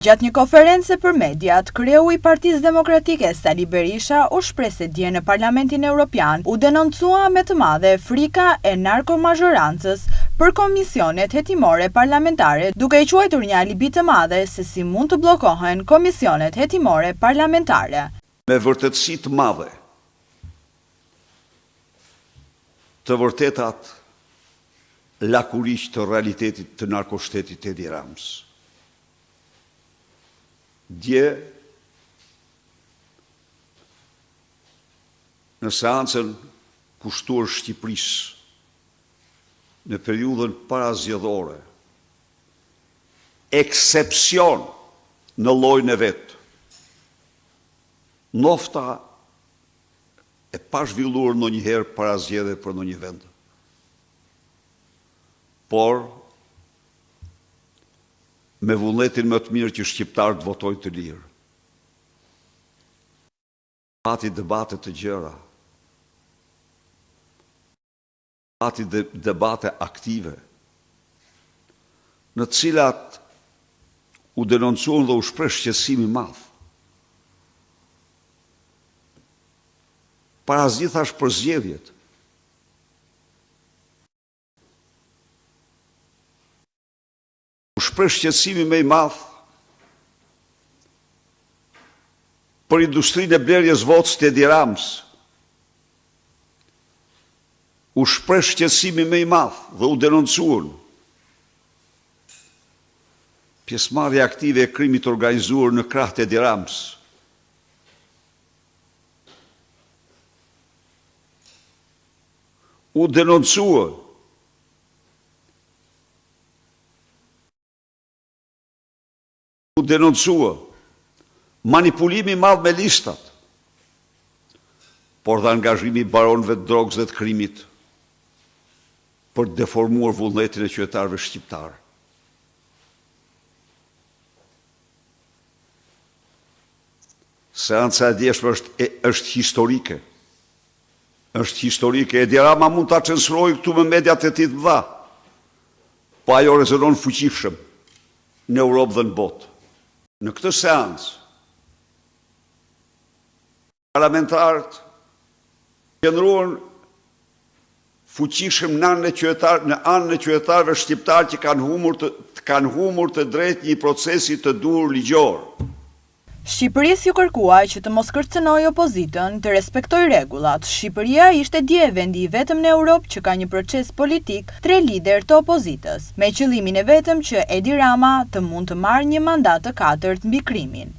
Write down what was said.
Gjatë një konference për mediat, kreu i Partisë Demokratike Sali Berisha u shpreh se dje në Parlamentin Evropian u denoncua me të madhe frika e narkomazhorancës për komisionet hetimore parlamentare, duke i quajtur një alibi të madhe se si mund të bllokohen komisionet hetimore parlamentare. Me vërtetësi të madhe, të vërtetat lakuriq të realitetit të narkoshtetit Edi Ramës. Dje, në seancën kushtuar Shqipërisë, në periudhën parazgjedhore, eksepcion në llojin e vet, nofta e pa zhvilluar ndonjëherë parazgjedhje për ndonjë vend. Por me vullnetin më të mirë që shqiptarët votojnë të lirë. Pati debate të gjëra, pati debate aktive, në të cilat u denoncuan dhe u shpreh shqetësim i madh. Parazgjethash për zgjedhjet. Shpreh shqetësimi më i madh për industrinë e blerjes votës të Edi Ramës. U shpreh shqetësimi më i madh dhe u denoncuan pjesëmarrja aktive e krimit organizuar në krah të Edi Ramës. U denoncua manipulimi madh me listat, por dhe angazhimi i baronëve të drogës dhe të krimit për të deformuar vullnetin e qytetarëve shqiptar. Seanca e djeshme është historike. Është historike. Edi Rama mund ta censurojë këtu me mediat e tij të mëdha, po ajo rezonon fuqishëm në Europë dhe në botë. Në këtë seancë, parlamentarët qëndruan fuqishëm në anën e qytetarëve shqiptar që kanë humur të drejtë një procesi të duhur ligjor. Shqipërisë ju kërkuaj që të mos kërcënojë opozitën, të respektojë rregullat. Shqipëria ishte dje vendi i vetëm në Europë që ka një proces politik 3 lider të opozitës, me qëllimin e vetëm që Edi Rama të mund të marrë një mandat të 4 mbi krimin.